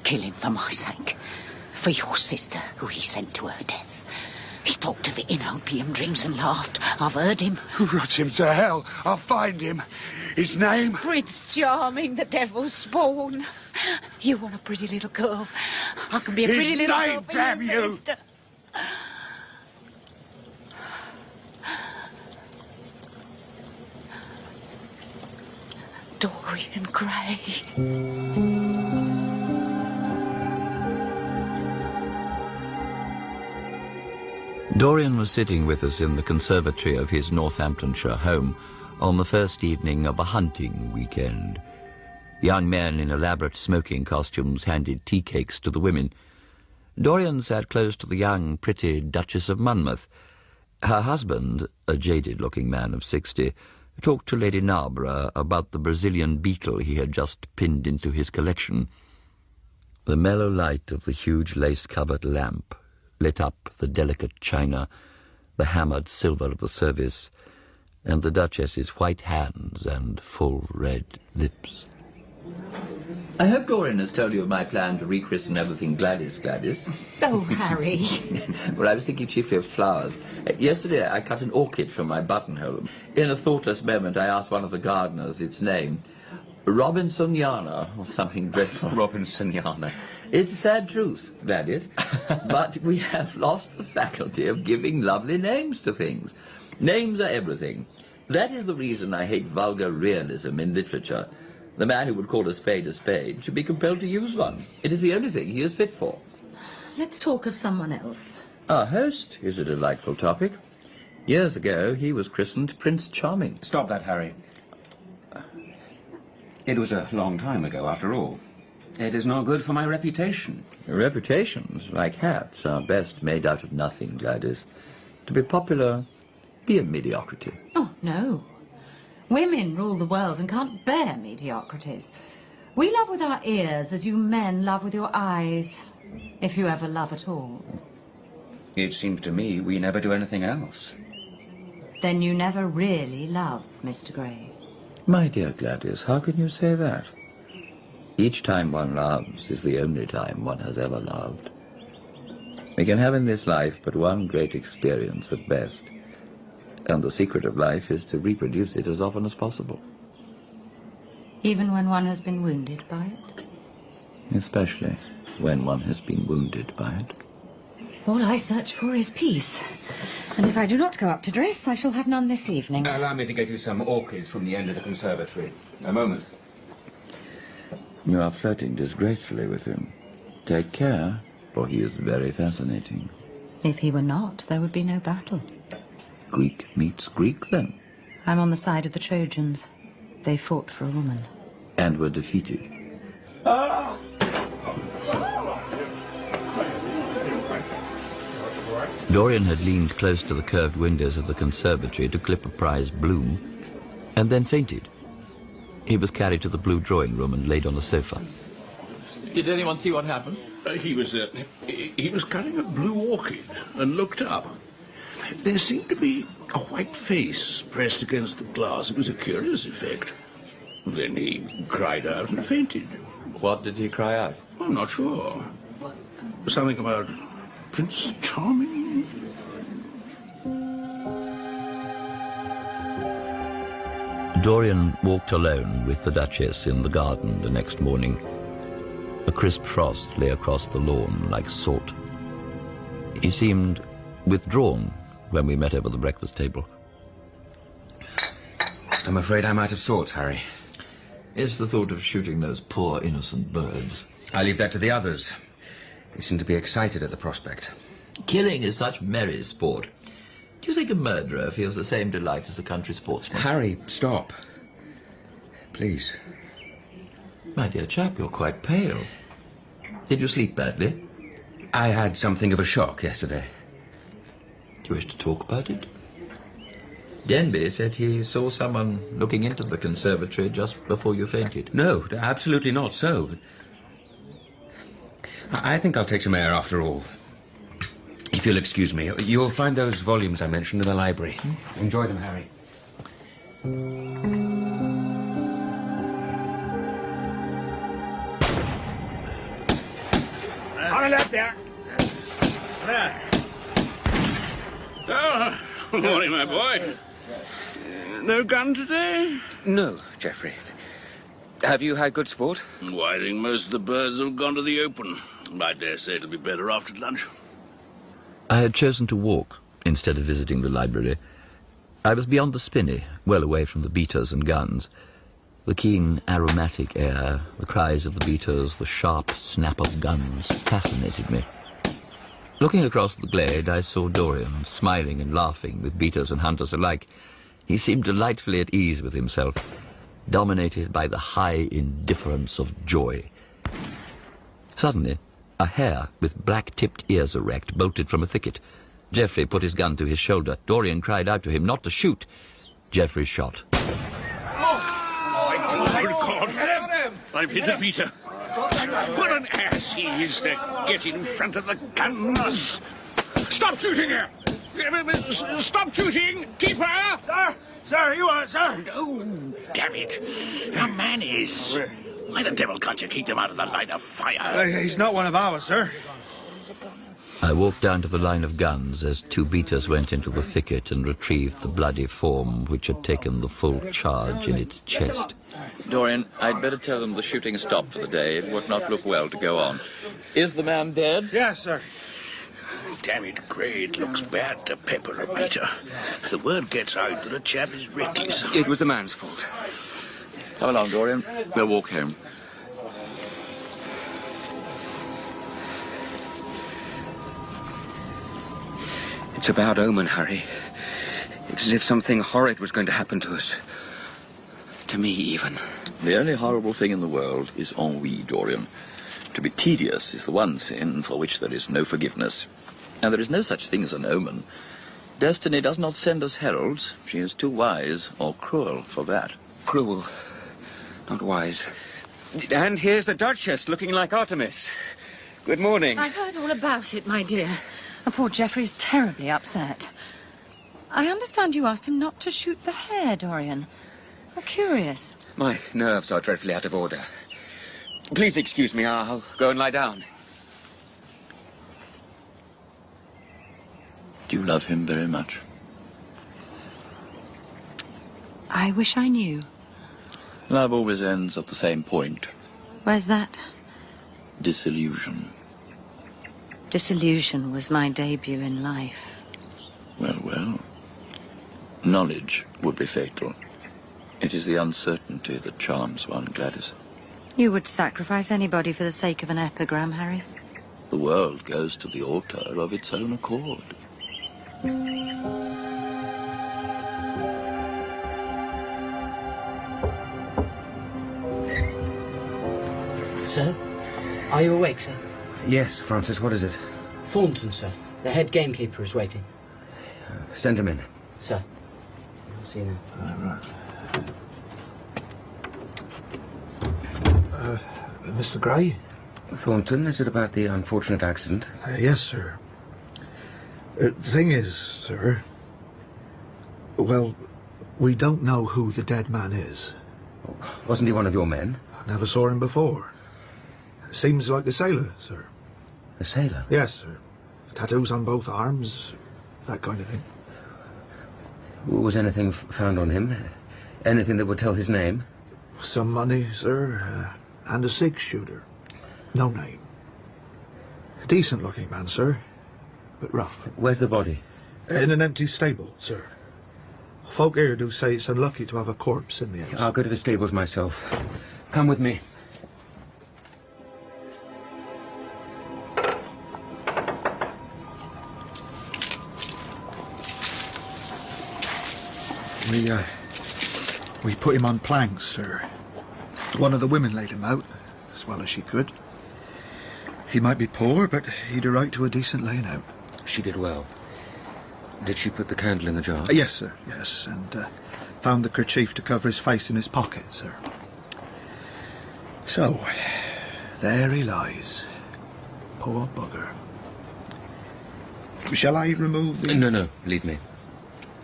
[SPEAKER 15] Kill him for my sake. For your sister, who he sent to her death. He talked of it in opium dreams and laughed. I've heard him.
[SPEAKER 17] Rot him to hell. I'll find him. His name?
[SPEAKER 15] Prince Charming, the devil's spawn. You want a pretty little girl. I can be a pretty little girl for
[SPEAKER 17] damn
[SPEAKER 15] you,
[SPEAKER 17] you.
[SPEAKER 15] mister. Dorian Gray.
[SPEAKER 5] Dorian was sitting with us in the conservatory of his Northamptonshire home on the first evening of a hunting weekend. Young men in elaborate smoking costumes handed tea cakes to the women. Dorian sat close to the young, pretty Duchess of Monmouth. Her husband, a jaded-looking man of 60, talked to Lady Narborough about the Brazilian beetle he had just pinned into his collection. The mellow light of the huge lace-covered lamp lit up the delicate china, the hammered silver of the service, and the Duchess's white hands and full red lips. I hope Dorian has told you of my plan to rechristen everything Gladys.
[SPEAKER 15] Oh, Harry.
[SPEAKER 5] Well, I was thinking chiefly of flowers. Yesterday I cut an orchid from my buttonhole. In a thoughtless moment I asked one of the gardeners its name. Robinsoniana, or something dreadful.
[SPEAKER 9] Robinsoniana.
[SPEAKER 5] It's a sad truth, Gladys. But we have lost the faculty of giving lovely names to things. Names are everything. That is the reason I hate vulgar realism in literature. The man who would call a spade should be compelled to use one. It is the only thing he is fit for.
[SPEAKER 18] Let's talk of someone else.
[SPEAKER 5] Our host is a delightful topic. Years ago, he was christened Prince Charming.
[SPEAKER 9] Stop that, Harry. It was a long time ago, after all. It is not good for my reputation.
[SPEAKER 5] Reputations, like hats, are best made out of nothing, Gladys. To be popular, be a mediocrity.
[SPEAKER 18] Oh, no. Women rule the world and can't bear mediocrities. We love with our ears as you men love with your eyes, if you ever love at all.
[SPEAKER 9] It seems to me we never do anything else.
[SPEAKER 18] Then you never really love, Mr. Gray.
[SPEAKER 5] My dear Gladys, how can you say that? Each time one loves is the only time one has ever loved. We can have in this life but one great experience at best, and the secret of life is to reproduce it as often as possible.
[SPEAKER 18] Even when one has been wounded by it?
[SPEAKER 5] Especially when one has been wounded by it.
[SPEAKER 18] All I search for is peace. And if I do not go up to dress, I shall have none this evening.
[SPEAKER 9] Allow me to get you some orchids from the end of the conservatory. A moment.
[SPEAKER 5] You are flirting disgracefully with him. Take care, for he is very fascinating.
[SPEAKER 18] If he were not, there would be no battle.
[SPEAKER 5] Greek meets Greek, then.
[SPEAKER 18] I'm on the side of the Trojans. They fought for a woman.
[SPEAKER 5] And were defeated. Dorian had leaned close to the curved windows of the conservatory to clip a prize bloom, and then fainted. He was carried to the blue drawing room and laid on a sofa.
[SPEAKER 6] Did anyone see what happened? He was cutting a blue orchid and looked up. There seemed to be a white face pressed against the glass. It was a curious effect. Then he cried out and fainted.
[SPEAKER 5] What did he cry out?
[SPEAKER 6] I'm not sure. Something about Prince Charming?
[SPEAKER 5] Dorian walked alone with the Duchess in the garden the next morning. A crisp frost lay across the lawn like salt. He seemed withdrawn when we met over the breakfast table.
[SPEAKER 9] I'm afraid I'm out of sorts, Harry.
[SPEAKER 5] Is the thought of shooting those poor innocent birds?
[SPEAKER 9] I leave that to the others. They seem to be excited at the prospect.
[SPEAKER 5] Killing is such merry sport. Do you think a murderer feels the same delight as a country sportsman?
[SPEAKER 9] Harry, stop. Please.
[SPEAKER 5] My dear chap, you're quite pale. Did you sleep badly?
[SPEAKER 9] I had something of a shock yesterday.
[SPEAKER 5] Do you wish to talk about it? Denby said he saw someone looking into the conservatory just before you fainted.
[SPEAKER 9] No, absolutely not so. I think I'll take some air after all. If you'll excuse me, you'll find those volumes I mentioned in the library. Enjoy them, Harry.
[SPEAKER 6] On the left there. There. Oh, good morning, my boy. No gun today?
[SPEAKER 9] No, Geoffrey. Have you had good sport?
[SPEAKER 6] Why, I think most of the birds have gone to the open. I dare say it'll be better after lunch.
[SPEAKER 5] I had chosen to walk instead of visiting the library. I was beyond the spinney, well away from the beaters and guns. The keen, aromatic air, the cries of the beaters, the sharp snap of guns fascinated me. Looking across the glade, I saw Dorian, smiling and laughing with beaters and hunters alike. He seemed delightfully at ease with himself, dominated by the high indifference of joy. Suddenly, a hare with black-tipped ears erect bolted from a thicket. Geoffrey put his gun to his shoulder. Dorian cried out to him not to shoot. Geoffrey shot.
[SPEAKER 6] Oh, God. I've hit a beater. What an ass he is to get in front of the guns. Stop shooting here! Stop shooting! Keeper!
[SPEAKER 17] Sir! Sir, you are, sir!
[SPEAKER 6] Oh, damn it. A man is. Why the devil can't you keep them out of the line of fire?
[SPEAKER 17] He's not one of ours, sir.
[SPEAKER 5] I walked down to the line of guns as two beaters went into the thicket and retrieved the bloody form which had taken the full charge in its chest.
[SPEAKER 19] Dorian, I'd better tell them the shooting stopped for the day. It would not look well to go on. Is the man dead?
[SPEAKER 17] Yes, sir.
[SPEAKER 6] Damn it, Gray, it looks bad to pepper a beater. If the word gets out that a chap is reckless.
[SPEAKER 9] It was the man's fault.
[SPEAKER 19] Come along, Dorian. We'll walk home.
[SPEAKER 9] It's a bad omen, Harry. It's as if something horrid was going to happen to us. To me, even.
[SPEAKER 19] The only horrible thing in the world is ennui, Dorian. To be tedious is the one sin for which there is no forgiveness. And there is no such thing as an omen. Destiny does not send us heralds. She is too wise or cruel for that.
[SPEAKER 9] Cruel, not wise. And here's the Duchess, looking like Artemis. Good morning.
[SPEAKER 18] I've heard all about it, my dear. And poor Geoffrey's terribly upset. I understand you asked him not to shoot the hare, Dorian. How curious.
[SPEAKER 9] My nerves are dreadfully out of order. Please excuse me, I'll go and lie down.
[SPEAKER 19] Do you love him very much?
[SPEAKER 18] I wish I knew.
[SPEAKER 19] Love always ends at the same point.
[SPEAKER 18] Where's that?
[SPEAKER 19] Disillusion.
[SPEAKER 18] Disillusion was my debut in life.
[SPEAKER 19] Well, well. Knowledge would be fatal. It is the uncertainty that charms one, Gladys.
[SPEAKER 18] You would sacrifice anybody for the sake of an epigram, Harry.
[SPEAKER 19] The world goes to the altar of its own accord.
[SPEAKER 13] Sir? Are you awake, sir?
[SPEAKER 10] Yes, Francis, what is it?
[SPEAKER 13] Thornton, sir. The head gamekeeper is waiting.
[SPEAKER 10] Send him in.
[SPEAKER 13] Sir. I'll see you now.
[SPEAKER 7] Mr. Gray?
[SPEAKER 10] Thornton, is it about the unfortunate accident?
[SPEAKER 7] Yes, sir. The thing is, sir... Well, we don't know who the dead man is.
[SPEAKER 10] Wasn't he one of your men?
[SPEAKER 7] I never saw him before. Seems like a sailor, sir.
[SPEAKER 10] A sailor?
[SPEAKER 7] Yes, sir. Tattoos on both arms, that kind of thing.
[SPEAKER 10] Was anything found on him? Anything that would tell his name?
[SPEAKER 7] Some money, sir, and a six-shooter. No name. Decent-looking man, sir, but rough.
[SPEAKER 10] Where's the body?
[SPEAKER 7] In an empty stable, sir. Folk here do say it's unlucky to have a corpse in the house.
[SPEAKER 10] I'll go to the stables myself. Come with me.
[SPEAKER 7] We put him on planks, sir. One of the women laid him out, as well as she could. He might be poor, but he'd a right to a decent laying out.
[SPEAKER 10] She did well. Did she put the candle in the jar?
[SPEAKER 7] Yes, sir, yes, and found the kerchief to cover his face in his pocket, sir. So, there he lies. Poor bugger. Shall I remove the...
[SPEAKER 10] No, leave me.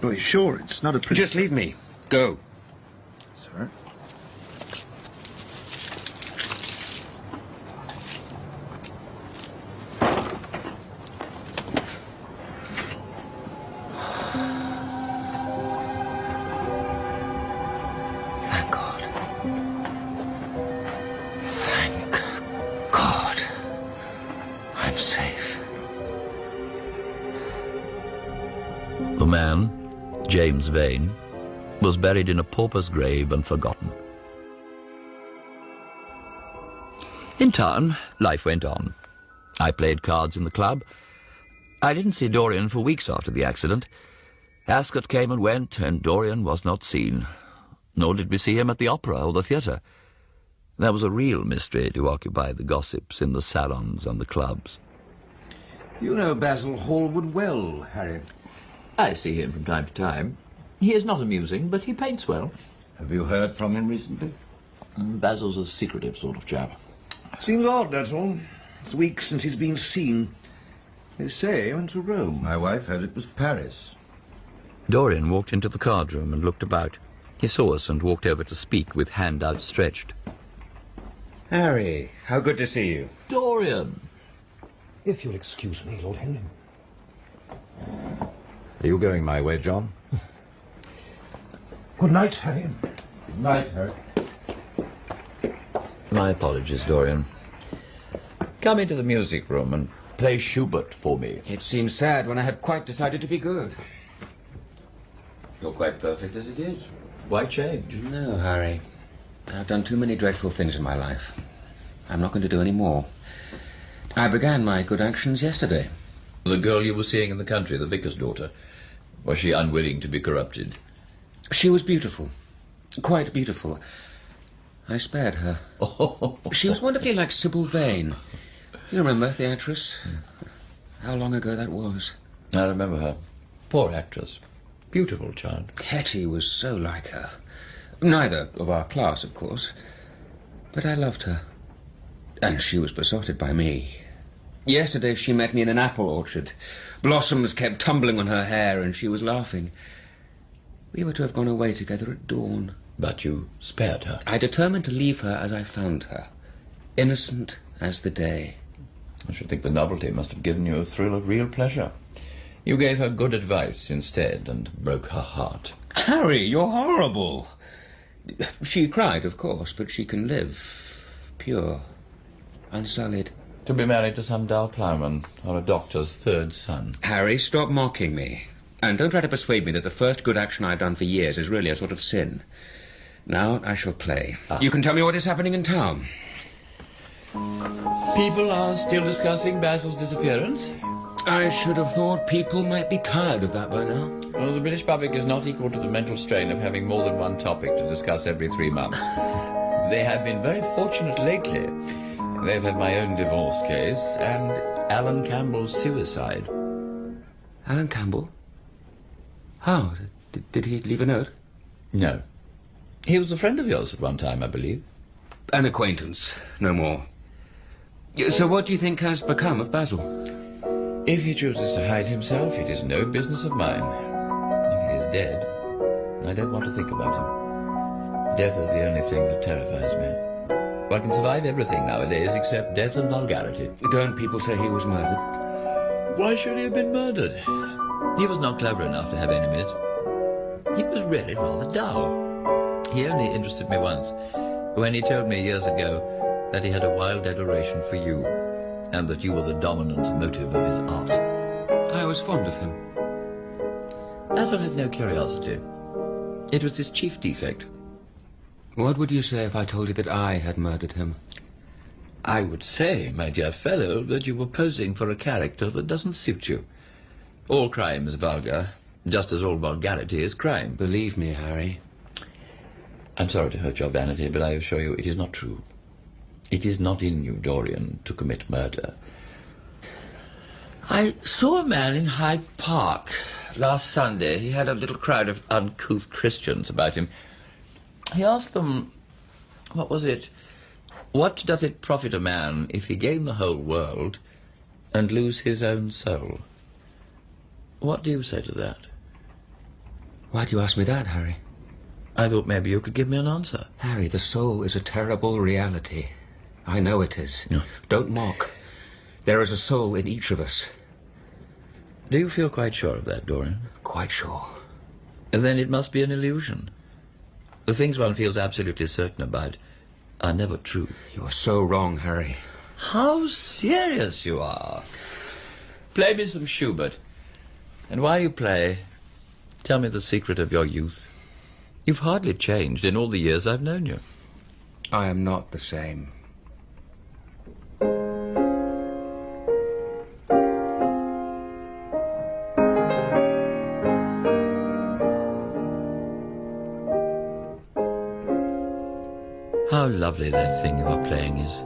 [SPEAKER 7] Are you sure it's not a...
[SPEAKER 10] Just leave me. Go.
[SPEAKER 7] Sir?
[SPEAKER 10] Thank God. Thank God. I'm safe.
[SPEAKER 5] The man, James Vane, was buried in a pauper's grave and forgotten. In town, life went on. I played cards in the club. I didn't see Dorian for weeks after the accident. Ascot came and went, and Dorian was not seen. Nor did we see him at the opera or the theatre. There was a real mystery to occupy the gossips in the salons and the clubs.
[SPEAKER 8] You know Basil Hallward well, Harry.
[SPEAKER 19] I see him from time to time. He is not amusing, but he paints well.
[SPEAKER 8] Have you heard from him recently?
[SPEAKER 19] Basil's a secretive sort of chap.
[SPEAKER 2] Seems odd, that's all. It's weeks since he's been seen. They say he went to Rome.
[SPEAKER 8] My wife heard it was Paris.
[SPEAKER 5] Dorian walked into the card room and looked about. He saw us and walked over to speak with hand outstretched.
[SPEAKER 10] Harry, how good to see you.
[SPEAKER 19] Dorian!
[SPEAKER 2] If you'll excuse me, Lord Henry.
[SPEAKER 8] Are you going my way, John?
[SPEAKER 2] Good night, Harry.
[SPEAKER 8] Good night, Harry.
[SPEAKER 19] My apologies, Dorian. Come into the music room and play Schubert for me.
[SPEAKER 10] It seems sad when I have quite decided to be good.
[SPEAKER 19] You're quite perfect as it is. Why change?
[SPEAKER 10] No, Harry. I've done too many dreadful things in my life. I'm not going to do any more. I began my good actions yesterday.
[SPEAKER 19] The girl you were seeing in the country, the vicar's daughter, was she unwilling to be corrupted?
[SPEAKER 10] She was beautiful. Quite beautiful. I spared her. She was wonderfully like Sybil Vane. You remember the actress? How long ago that was.
[SPEAKER 19] I remember her. Poor actress. Beautiful child.
[SPEAKER 10] Hetty was so like her. Neither of our class, of course. But I loved her. And she was besotted by me. Yesterday she met me in an apple orchard. Blossoms kept tumbling on her hair and she was laughing. We were to have gone away together at dawn.
[SPEAKER 19] But you spared her.
[SPEAKER 10] I determined to leave her as I found her. Innocent as the day.
[SPEAKER 19] I should think the novelty must have given you a thrill of real pleasure.
[SPEAKER 5] You gave her good advice instead and broke her heart.
[SPEAKER 9] Harry, you're horrible. She cried, of course, but she can live. Pure. Unsullied.
[SPEAKER 5] To be married to some dull ploughman or a doctor's third son.
[SPEAKER 9] Harry, stop mocking me. And don't try to persuade me that the first good action I've done for years is really a sort of sin. Now I shall play. You can tell me what is happening in town.
[SPEAKER 5] People are still discussing Basil's disappearance.
[SPEAKER 9] I should have thought people might be tired of that by now.
[SPEAKER 5] Well, the British public is not equal to the mental strain of having more than one topic to discuss every 3 months. They have been very fortunate lately. They've had my own divorce case and Alan Campbell's suicide.
[SPEAKER 9] Alan Campbell? How? Did he leave a note?
[SPEAKER 5] No. He was a friend of yours at one time, I believe.
[SPEAKER 9] An acquaintance, no more. So what do you think has become of Basil?
[SPEAKER 5] If he chooses to hide himself, it is no business of mine. If he is dead, I don't want to think about him. Death is the only thing that terrifies me. One can survive everything nowadays except death and vulgarity.
[SPEAKER 9] Don't people say he was murdered?
[SPEAKER 5] Why should he have been murdered? He was not clever enough to have enemies. He was really rather dull. He only interested me once, when he told me years ago that he had a wild adoration for you, and that you were the dominant motive of his art.
[SPEAKER 9] I was fond of him.
[SPEAKER 5] Basil had no curiosity. It was his chief defect.
[SPEAKER 9] What would you say if I told you that I had murdered him?
[SPEAKER 5] I would say, my dear fellow, that you were posing for a character that doesn't suit you. All crime is vulgar, just as all vulgarity is crime.
[SPEAKER 9] Believe me, Harry.
[SPEAKER 5] I'm sorry to hurt your vanity, but I assure you it is not true. It is not in you, Dorian, to commit murder. I saw a man in Hyde Park last Sunday. He had a little crowd of uncouth Christians about him. He asked them, what was it? What doth it profit a man if he gain the whole world and lose his own soul? What do you say to that?
[SPEAKER 9] Why do you ask me that, Harry?
[SPEAKER 5] I thought maybe you could give me an answer.
[SPEAKER 9] Harry, the soul is a terrible reality. I know it is.
[SPEAKER 5] No.
[SPEAKER 9] Don't mock. There is a soul in each of us.
[SPEAKER 5] Do you feel quite sure of that, Dorian?
[SPEAKER 9] Quite sure.
[SPEAKER 5] And then it must be an illusion. The things one feels absolutely certain about are never true.
[SPEAKER 9] You are so wrong, Harry.
[SPEAKER 5] How serious you are. Play me some Schubert. And while you play, tell me the secret of your youth. You've hardly changed in all the years I've known you.
[SPEAKER 9] I am not the same.
[SPEAKER 5] How lovely that thing you are playing is.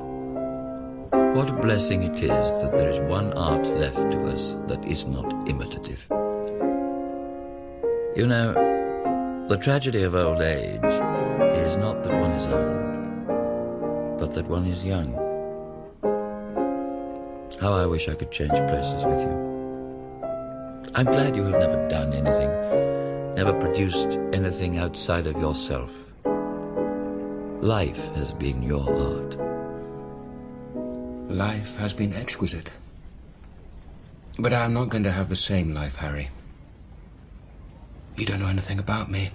[SPEAKER 5] What a blessing it is that there is one art left to us that is not imitative. You know, the tragedy of old age is not that one is old, but that one is young. How I wish I could change places with you. I'm glad you have never done anything, never produced anything outside of yourself. Life has been your art.
[SPEAKER 9] Life has been exquisite. But I'm not going to have the same life, Harry. You don't know anything about me.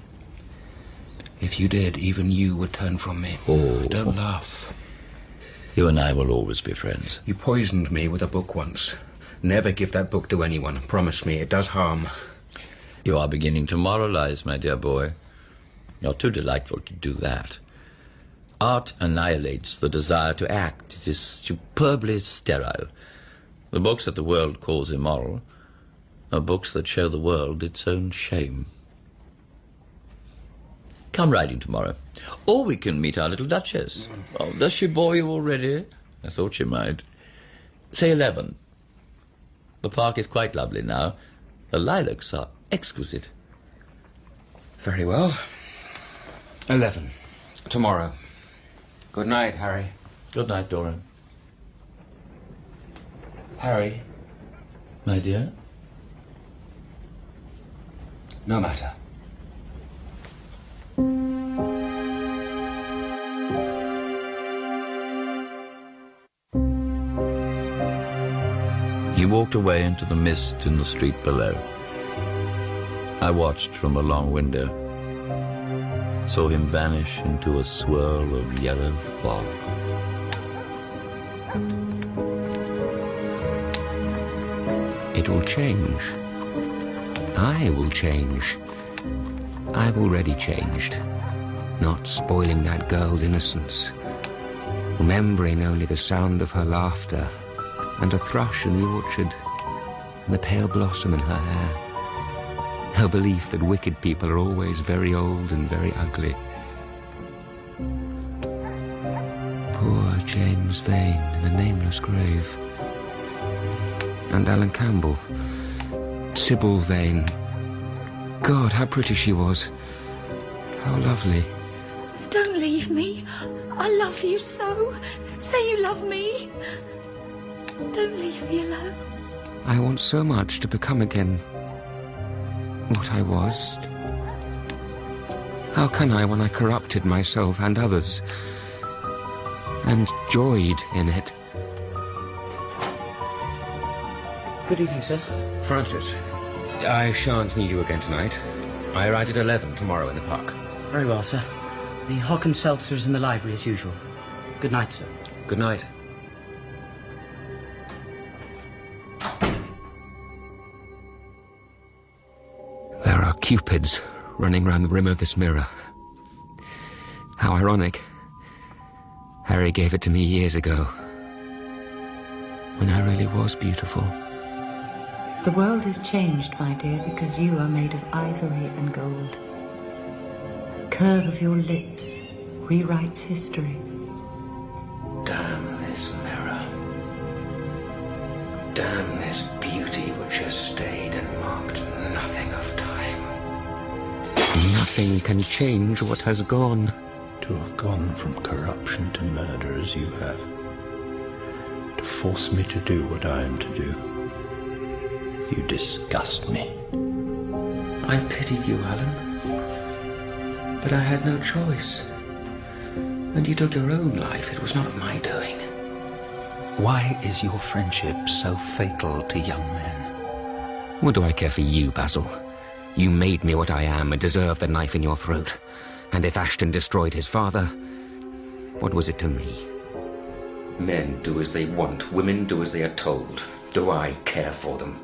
[SPEAKER 9] If you did, even you would turn from me.
[SPEAKER 5] Oh.
[SPEAKER 9] Don't laugh.
[SPEAKER 5] You and I will always be friends.
[SPEAKER 9] You poisoned me with a book once. Never give that book to anyone. Promise me, it does harm.
[SPEAKER 5] You are beginning to moralize, my dear boy. You're too delightful to do that. Art annihilates the desire to act. It is superbly sterile. The books that the world calls immoral are books that show the world its own shame. Come riding tomorrow. Or we can meet our little Duchess. Oh, does she bore you already? I thought she might. Say 11. The park is quite lovely now. The lilacs are exquisite.
[SPEAKER 9] Very well. 11. Tomorrow. Good night, Harry.
[SPEAKER 5] Good night, Dorian.
[SPEAKER 9] Harry.
[SPEAKER 5] My dear?
[SPEAKER 9] No matter.
[SPEAKER 5] He walked away into the mist in the street below. I watched from a long window, saw him vanish into a swirl of yellow fog.
[SPEAKER 10] It will change. I will change. I've already changed. Not spoiling that girl's innocence. Remembering only the sound of her laughter, and a thrush in the orchard, and the pale blossom in her hair. Her belief that wicked people are always very old and very ugly. Poor James Vane in a nameless grave. And Alan Campbell. Sybil Vane. God, how pretty she was. How lovely.
[SPEAKER 20] Don't leave me. I love you so. Say you love me. Don't leave me alone.
[SPEAKER 10] I want so much to become again what I was. How can I when I corrupted myself and others, and joyed in it?
[SPEAKER 16] Good evening, sir.
[SPEAKER 10] Francis, I shan't need you again tonight. I arrive at 11 tomorrow in the park.
[SPEAKER 13] Very well, sir. The hock and seltzer is in the library as usual. Good night, sir.
[SPEAKER 10] Good night. There are cupids running round the rim of this mirror. How ironic. Harry gave it to me years ago, when I really was beautiful.
[SPEAKER 18] The world is changed, my dear, because you are made of ivory and gold. The curve of your lips rewrites history.
[SPEAKER 10] Damn this mirror. Damn this beauty which has stayed and marked nothing of time. Nothing can change what has gone.
[SPEAKER 14] To have gone from corruption to murder as you have. To force me to do what I am to do. You disgust me.
[SPEAKER 10] I pitied you, Alan. But I had no choice. And you took your own life. It was not of my doing.
[SPEAKER 11] Why is your friendship so fatal to young men?
[SPEAKER 10] What do I care for you, Basil? You made me what I am and deserve the knife in your throat. And if Ashton destroyed his father, what was it to me? Men do as they want, women do as they are told. Do I care for them?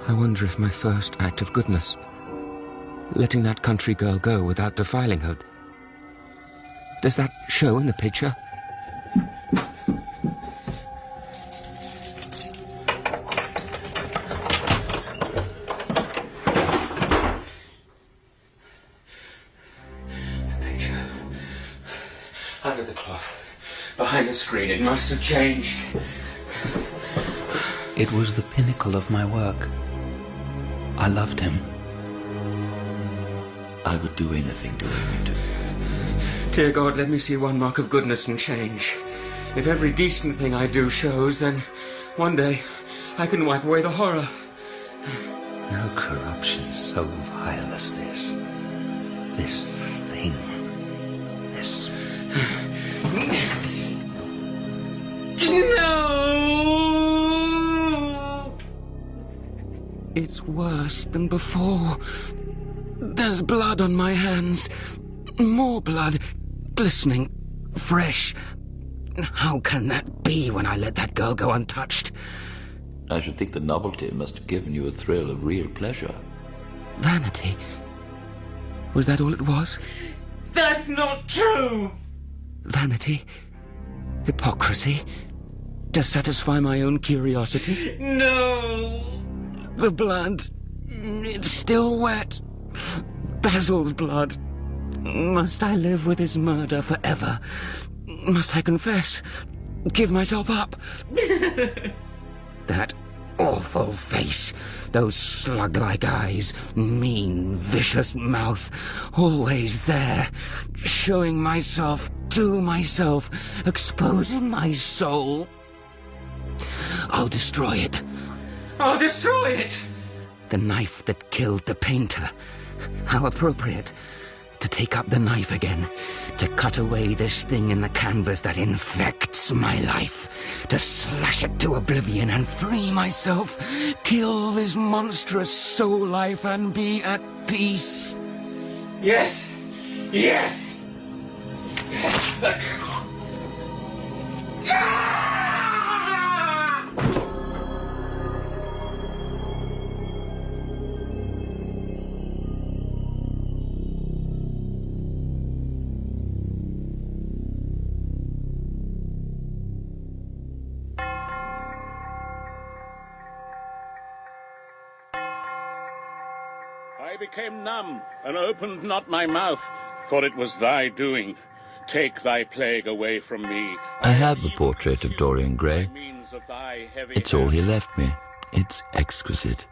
[SPEAKER 10] I wonder if my first act of goodness, letting that country girl go without defiling her, does that show in the picture? Under the cloth, behind the screen, it must have changed.
[SPEAKER 11] It was the pinnacle of my work. I loved him.
[SPEAKER 19] I would do anything to earn it.
[SPEAKER 10] Dear God, let me see one mark of goodness and change. If every decent thing I do shows, then one day I can wipe away the horror.
[SPEAKER 11] No corruption so vile as this. This thing. This...
[SPEAKER 10] No! It's worse than before. There's blood on my hands. More blood. Glistening. Fresh. How can that be when I let that girl go untouched?
[SPEAKER 19] I should think the novelty must have given you a thrill of real pleasure.
[SPEAKER 10] Vanity? Was that all it was?
[SPEAKER 9] That's not true!
[SPEAKER 10] Vanity? Hypocrisy? To satisfy my own curiosity?
[SPEAKER 9] No!
[SPEAKER 10] The blood. It's still wet. Basil's blood. Must I live with his murder forever? Must I confess? Give myself up? That awful face, those slug-like eyes, mean, vicious mouth, always there, showing myself to myself, exposing my soul. I'll destroy it.
[SPEAKER 9] I'll destroy it!
[SPEAKER 10] The knife that killed the painter. How appropriate. to take up the knife again, to cut away this thing in the canvas that infects my life, to slash it to oblivion and free myself, kill this monstrous soul life and be at peace.
[SPEAKER 9] Yes! Yes!
[SPEAKER 6] I became numb, and opened not my mouth, for it was thy doing. Take thy plague away from me.
[SPEAKER 5] I have the portrait of Dorian Gray. It's all he left me. It's exquisite.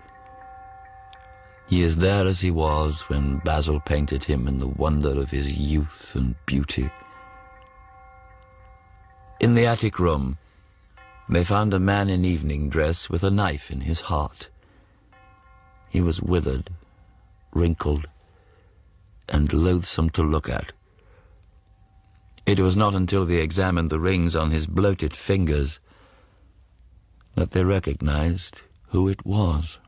[SPEAKER 5] He is there as he was when Basil painted him in the wonder of his youth and beauty. In the attic room, they found a man in evening dress with a knife in his heart. He was withered, wrinkled, and loathsome to look at. It was not until they examined the rings on his bloated fingers that they recognized who it was.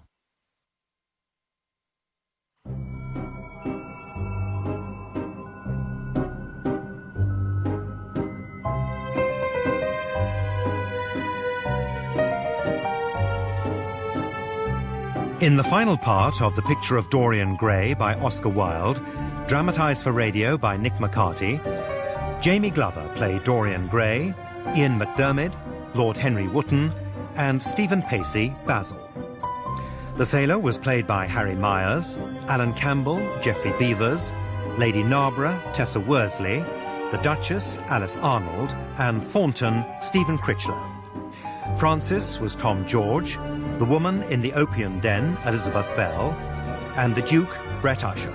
[SPEAKER 4] In the final part of The Picture of Dorian Gray by Oscar Wilde, dramatised for radio by Nick McCarty, Jamie Glover played Dorian Gray, Ian McDiarmid, Lord Henry Wotton, and Stephen Pacey, Basil. The sailor was played by Harry Myers, Alan Campbell, Geoffrey Beevers, Lady Narborough, Tessa Worsley, the Duchess, Alice Arnold, and Thornton, Stephen Critchlow. Francis was Tom George, the woman in the opium den, Elizabeth Bell, and the Duke, Brett Usher.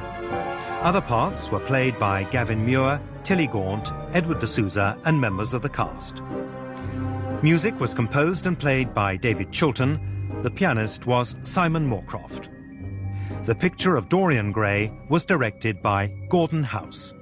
[SPEAKER 4] Other parts were played by Gavin Muir, Tilly Gaunt, Edward D'Souza, and members of the cast. Music was composed and played by David Chilton. The pianist was Simon Moorcroft. The Picture of Dorian Gray was directed by Gordon House.